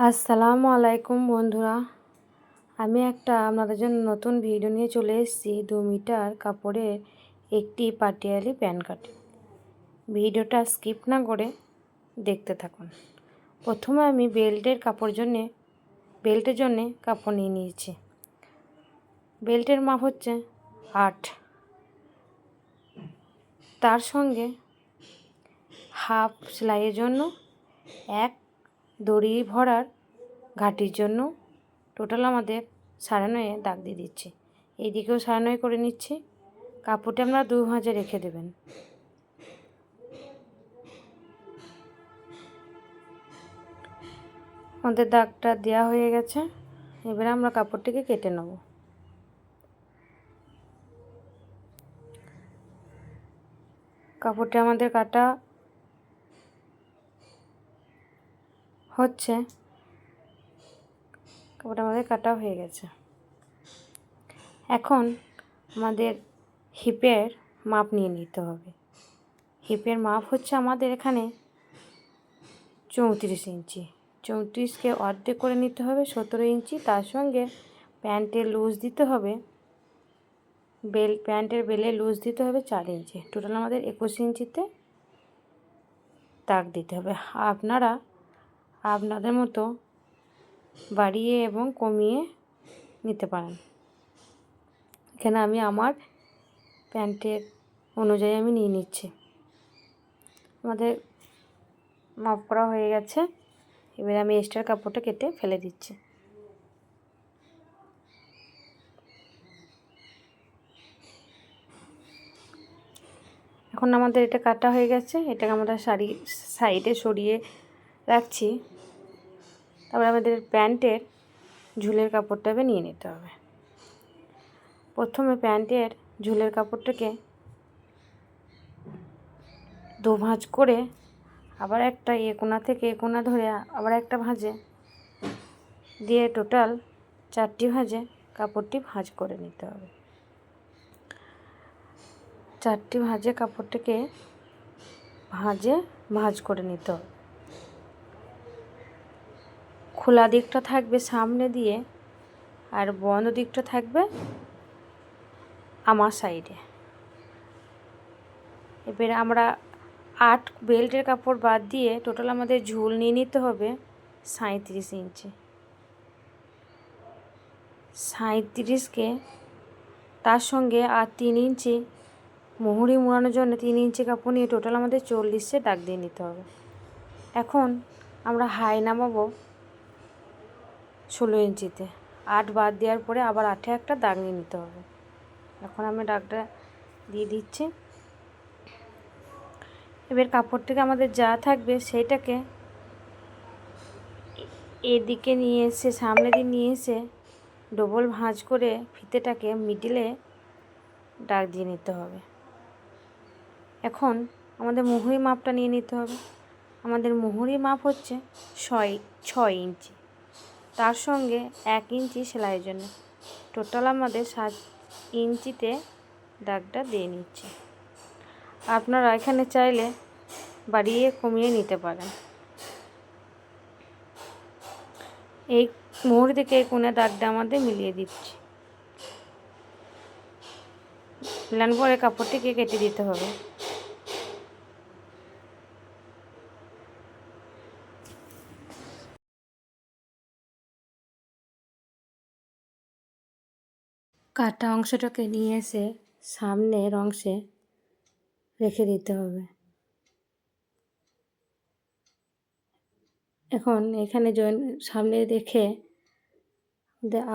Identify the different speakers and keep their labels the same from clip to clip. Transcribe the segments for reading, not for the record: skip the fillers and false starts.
Speaker 1: আসসালামু আলাইকুম বন্ধুরা, আমি আপনাদের জন্য নতুন ভিডিও নিয়ে চলে এসেছি। 2 মিটার কাপড়ের একটি পাটিয়ালি প্যান্ট কাটিং। ভিডিওটা স্কিপ না করে দেখতে থাকুন। প্রথমে আমি বেল্টের জন্য কাপড় নিয়ে নিয়েছি। বেল্টের মাপ হচ্ছে 8, তার সঙ্গে হাফ সেলাইয়ের জন্য 1 দড়ি ভরার ঘাটির জন্য টোটাল আমাদের 9.5 দাগ দিয়ে দিচ্ছি। এইদিকেও 9.5 করে নিচ্ছি। কাপড়টা আমরা 2 ভাঁজে রেখে দেবেন। আমাদের দাগটা দেওয়া হয়ে গেছে। এবারে আমরা কাপড়টিকে কেটে নেব। কাপড়টা আমাদের কাটা হচ্ছে, কাপড়টা আমাদের কাটা হয়ে গেছে। এখন আমাদের হিপের মাপ নিয়ে নিতে হবে। হিপের মাপ হচ্ছে আমাদের এখানে 34 ইঞ্চি। 34কে অর্ধেক করে নিতে হবে 17 ইঞ্চি। তার সঙ্গে প্যান্টের লুজ দিতে হবে, প্যান্টের বেলে লুজ দিতে হবে 4 ইঞ্চি। টোটাল আমাদের 21 ইঞ্চিতে দাগ দিতে হবে। আপনারা আপনাদের মতো বাড়িয়ে এবং কমিয়ে নিতে পারেন। এখানে আমি আমার প্যান্টের অনুযায়ী আমি নিয়ে নিচ্ছি। আমাদের মাপ করা হয়ে গেছে। এবারে আমি এক্সট্রা কাপড়টা কেটে ফেলে দিচ্ছি। এখন আমাদের এটা কাটা হয়ে গেছে। এটাকে আমরা সাইডে সরিয়ে রাখছি। তারপরে আমাদের প্যান্টের ঝুলের কাপড়টাকে নিয়ে নিতে হবে। প্রথমে প্যান্টের ঝুলের কাপড়টাকে 2 ভাঁজ করে আবার একটা কোণা থেকে কোণা ধরে আবার একটা ভাঁজে দিয়ে টোটাল 4টি ভাঁজে কাপড়টি ভাঁজ করে নিতে হবে। 4টি ভাঁজে কাপড়টাকে ভাঁজ করে নিতে হবে। খোলা দিকটা থাকবে সামনে দিয়ে আর বন্ধ দিকটা থাকবে আমার সাইডে। এবারে আমরা 8 বেল্টের কাপড় বাদ দিয়ে টোটাল আমাদের ঝুল নিয়ে নিতে হবে 37 ইঞ্চি। 37কে তার সঙ্গে আর 3 ইঞ্চি মুহুরি মোড়ানোর জন্য 3 ইঞ্চি কাপড় নিয়ে টোটাল আমাদের 40 দাগ দিয়ে নিতে হবে। এখন আমরা হাই নামাবো 16 ইঞ্চিতে। 8 বাদ দেওয়ার পরে আবার 8-এ একটা দাগ নিয়ে নিতে হবে। এখন আমি দাগটা দিয়ে দিচ্ছি। এবার কাপড় থেকে আমাদের যা থাকবে সেইটাকে এদিকে নিয়ে এসে সামনে দিয়ে নিয়ে এসে ডবল ভাঁজ করে ফিতেটাকে মিডিলে দাগ দিয়ে নিতে হবে। এখন আমাদের মুহুরি মাপটা নিয়ে নিতে হবে। আমাদের মুহুরি মাপ হচ্ছে 6 ইঞ্চি, তার সঙ্গে 1 ইঞ্চি সেলাইয়ের জন্য টোটাল আমাদের 7 ইঞ্চিতে দাগটা দিয়ে নিচ্ছি। আপনারা এখানে চাইলে বাড়িয়ে কমিয়ে নিতে পারেন। এই মুহুরি থেকে এই কোণে দাগটা আমাদের মিলিয়ে দিচ্ছি। মিলানোর পরে কাপড়টিকে কেটে দিতে হবে। কাটা অংশটাকে নিয়ে এসে সামনের অংশে রেখে দিতে হবে। এখন এখানে সামনে রেখে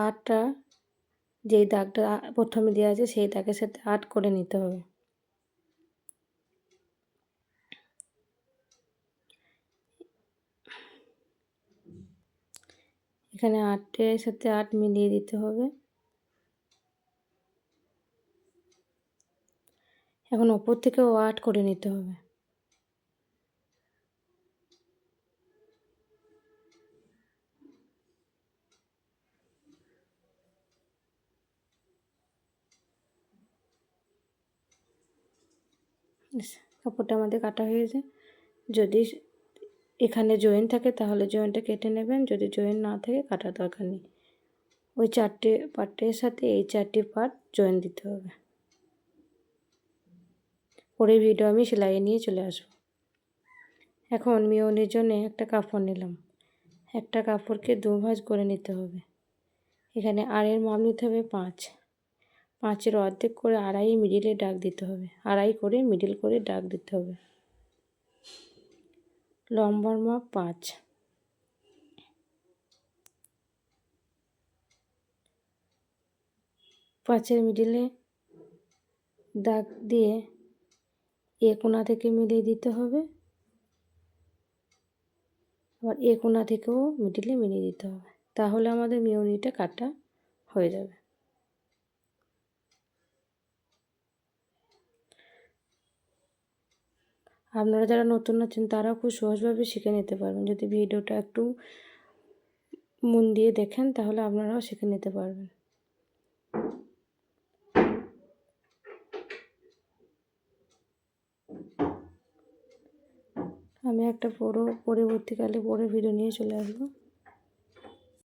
Speaker 1: 8টা যেই দাগটা প্রথমে দেওয়া আছে সেই দাগের সাথে 8 করে নিতে হবে। এখানে 8-এর সাথে 8 মিলিয়ে দিতে হবে। এখন ওপর থেকেও 8 করে নিতে হবে। কাপড়টা আমাদের কাটা হয়েছে। যদি এখানে জয়েন থাকে তাহলে জয়েনটা কেটে নেবেন, যদি জয়েন না থাকে কাটার দরকার নেই। ওই 4টে পার্টের সাথে এই 4টে পার্ট জয়েন দিতে হবে। পরের ভিডিও আমি সেলাই নিয়ে চলে আসবো। এখন মিওনির জন্য একটা কাপড় নিলাম, একটা কাপড়কে 2 ভাঁজ করে নিতে হবে। এখানে আড়াইয়ের মাপ নিতে হবে 5, 5-এর অর্ধেক করে আড়াই মিডিলে দাগ দিতে হবে, আড়াই করে মিডিল করে দাগ দিতে হবে। লম্বার মাপ 5, 5-এর মিডিলে দাগ দিয়ে এ কোণা থেকে মিলিয়ে দিতে হবে, আবার এ কোণা থেকেও মিডিলে মিলিয়ে দিতে হবে, তাহলে আমাদের মিওনিটা কাটা হয়ে যাবে। আপনারা যারা নতুন আছেন তারাও খুব সহজভাবে শিখে নিতে পারবেন। যদি ভিডিওটা একটু মন দিয়ে দেখেন তাহলে আপনারাও শিখে নিতে পারবেন। আমি একটা পরবর্তীকালে ভিডিও নিয়ে চলে আসবো।